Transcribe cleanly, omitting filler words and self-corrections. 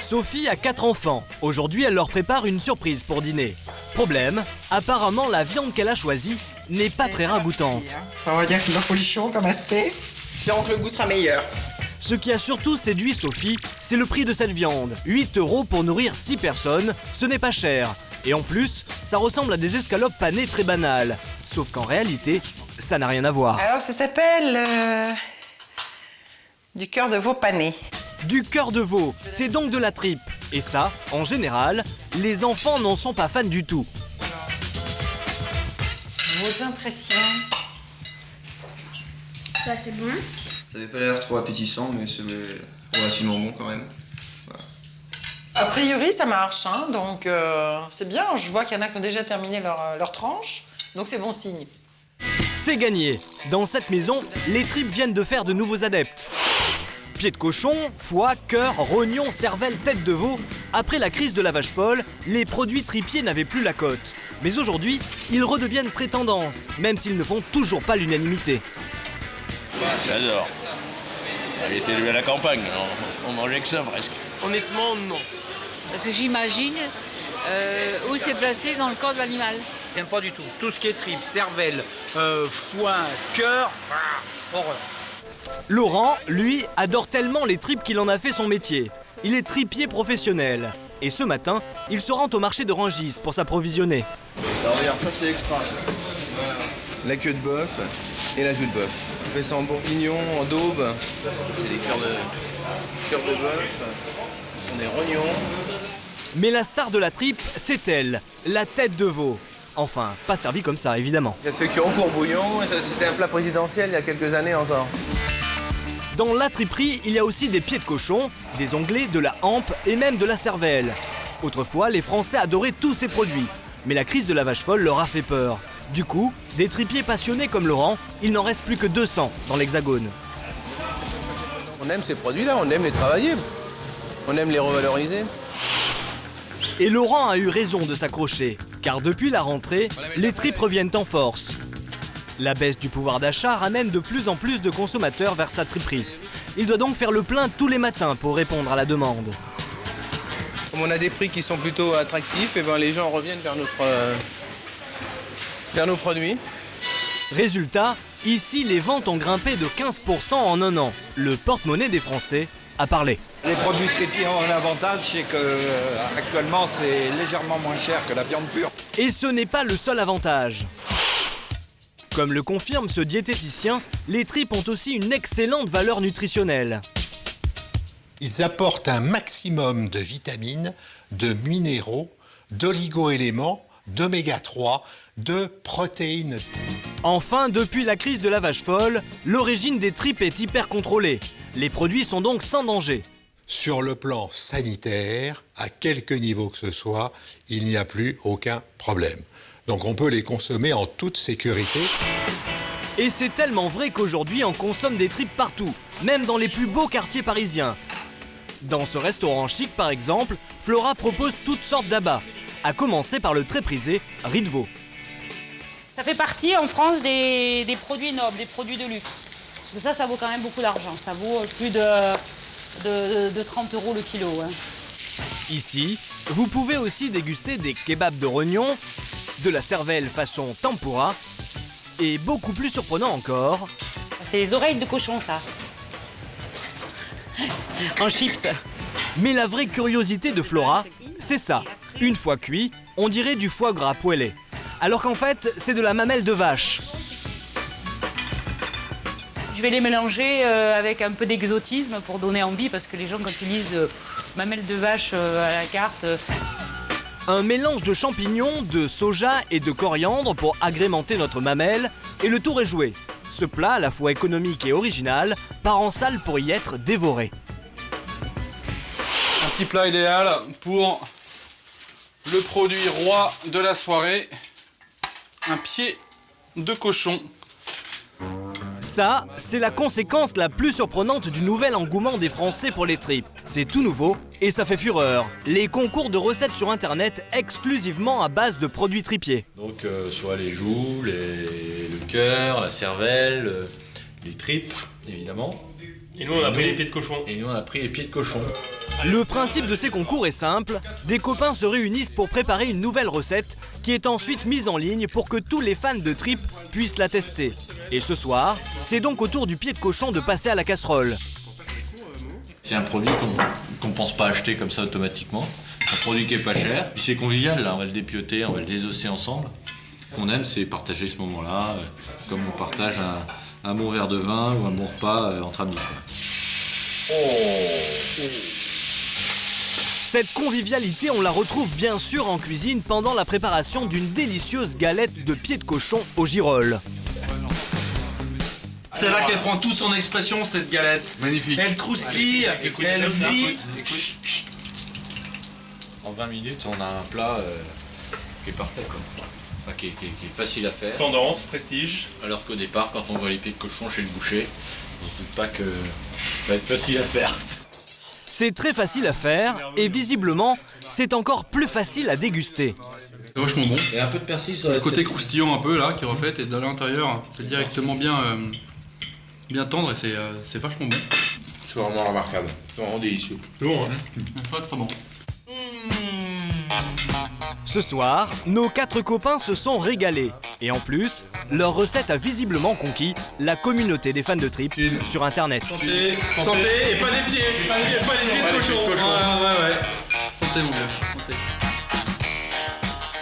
Sophie a 4 enfants. Aujourd'hui, elle leur prépare une surprise pour dîner. Problème, apparemment la viande qu'elle a choisie n'est pas très ragoûtante. On va dire que c'est pas folichon comme aspect. Espérons que le goût sera meilleur. Ce qui a surtout séduit Sophie, c'est le prix de cette viande. 8 € pour nourrir 6 personnes, ce n'est pas cher. Et en plus, ça ressemble à des escalopes panées très banales. Sauf qu'en réalité, ça n'a rien à voir. Alors ça s'appelle du cœur de veau pané. Du cœur de veau, c'est donc de la tripe. Et ça, en général, les enfants n'en sont pas fans du tout. Vos impressions? Ça c'est bon. Ça n'avait pas l'air trop appétissant, mais c'est relativement bon quand même. Voilà. A priori, ça marche, hein, donc c'est bien. Je vois qu'il y en a qui ont déjà terminé leur tranche, donc c'est bon signe. C'est gagné. Dans cette maison, les tripes viennent de faire de nouveaux adeptes. Pieds de cochon, foie, cœur, rognon, cervelle, tête de veau. Après la crise de la vache folle, les produits tripiers n'avaient plus la cote. Mais aujourd'hui, ils redeviennent très tendance, même s'ils ne font toujours pas l'unanimité. J'adore. J'ai été élevé à la campagne, on mangeait que ça presque. Honnêtement, non. Parce que j'imagine où c'est placé dans le corps de l'animal. J'aime pas du tout. Tout ce qui est tripes, cervelle, foin, cœur, horreur. Laurent, lui, adore tellement les tripes qu'il en a fait son métier. Il est tripier professionnel. Et ce matin, il se rend au marché de Rungis pour s'approvisionner. Alors regarde, ça c'est extra ça. La queue de bœuf et la joue de bœuf. On fait ça en bourguignon, en daube. C'est des cœurs de bœuf. Ce sont des rognons. Mais la star de la tripe, c'est elle, la tête de veau. Enfin, pas servie comme ça, évidemment. Ça se fait cuire au courbouillon, et ça, c'était un plat présidentiel il y a quelques années encore. Dans la triperie, il y a aussi des pieds de cochon, des onglets, de la hampe et même de la cervelle. Autrefois, les Français adoraient tous ces produits. Mais la crise de la vache folle leur a fait peur. Du coup, des tripiers passionnés comme Laurent, il n'en reste plus que 200 dans l'Hexagone. On aime ces produits-là, on aime les travailler. On aime les revaloriser. Et Laurent a eu raison de s'accrocher, car depuis la rentrée, les tripes reviennent en force. La baisse du pouvoir d'achat ramène de plus en plus de consommateurs vers sa triperie. Il doit donc faire le plein tous les matins pour répondre à la demande. Comme on a des prix qui sont plutôt attractifs, et ben les gens reviennent vers nos produits. Résultat, ici les ventes ont grimpé de 15% en un an. Le porte-monnaie des Français a parlé. Les produits tripiers ont un avantage, c'est que actuellement c'est légèrement moins cher que la viande pure. Et ce n'est pas le seul avantage. Comme le confirme ce diététicien, les tripes ont aussi une excellente valeur nutritionnelle. Ils apportent un maximum de vitamines, de minéraux, d'oligo-éléments, d'oméga 3, de protéines. Enfin, depuis la crise de la vache folle, l'origine des tripes est hyper contrôlée. Les produits sont donc sans danger. Sur le plan sanitaire, à quelque niveau que ce soit, il n'y a plus aucun problème. Donc on peut les consommer en toute sécurité. Et c'est tellement vrai qu'aujourd'hui on consomme des tripes partout, même dans les plus beaux quartiers parisiens. Dans ce restaurant chic par exemple, Flora propose toutes sortes d'abats, à commencer par le très prisé riz de veau. Ça fait partie en France des produits nobles, des produits de luxe. Parce que ça vaut quand même beaucoup d'argent. Ça vaut plus de 30 € le kilo. Hein. Ici, vous pouvez aussi déguster des kebabs de rognons, de la cervelle façon tempura, et beaucoup plus surprenant encore... C'est les oreilles de cochon, ça. En chips. Mais la vraie curiosité de Flora, c'est ça. Une fois cuit, on dirait du foie gras poêlé. Alors qu'en fait, c'est de la mamelle de vache. Je vais les mélanger avec un peu d'exotisme pour donner envie, parce que les gens, quand ils lisent mamelle de vache à la carte... Un mélange de champignons, de soja et de coriandre pour agrémenter notre mamelle, et le tour est joué. Ce plat, à la fois économique et original, part en salle pour y être dévoré. Un petit plat idéal pour le produit roi de la soirée, un pied de cochon. Ça, c'est la conséquence la plus surprenante du nouvel engouement des Français pour les tripes. C'est tout nouveau et ça fait fureur. Les concours de recettes sur internet exclusivement à base de produits tripiers. Donc soit les joues, le cœur, la cervelle, les tripes, évidemment. Et nous on a pris les pieds de cochon. Et nous on a pris les pieds de cochon. Le principe de ces concours est simple, des copains se réunissent pour préparer une nouvelle recette qui est ensuite mise en ligne pour que tous les fans de tripes puissent la tester. Et ce soir, c'est donc au tour du pied de cochon de passer à la casserole. C'est un produit qu'on ne pense pas acheter comme ça automatiquement. Un produit qui est pas cher, puis c'est convivial, là, on va le dépioter, on va le désosser ensemble. Ce qu'on aime, c'est partager ce moment-là, comme on partage un bon verre de vin ou un bon repas entre amis. Cette convivialité, on la retrouve bien sûr en cuisine pendant la préparation d'une délicieuse galette de pied de cochon au girolles. C'est là qu'elle prend toute son expression, cette galette. Magnifique. Elle croustille, elle vit. En 20 minutes, on a un plat qui est parfait, quoi. Enfin, qui est facile à faire. Tendance, prestige. Alors qu'au départ, quand on voit les pieds de cochon chez le boucher, on se doute pas que ça va être facile à faire. C'est très facile à faire et visiblement, c'est encore plus facile à déguster. C'est vachement bon. Et un peu de persil sur Le côté croustillant un peu là qui refait et de l'intérieur c'est directement bien tendre et c'est vachement bon. C'est vraiment remarquable. C'est vraiment délicieux. C'est bon, hein. Très très bon. Ce soir, nos 4 copains se sont régalés. Et en plus, leur recette a visiblement conquis la communauté des fans de tripes sur internet. Santé et pas des pieds. Pas des pieds de cochon. Ouais. Santé mon gars. Santé.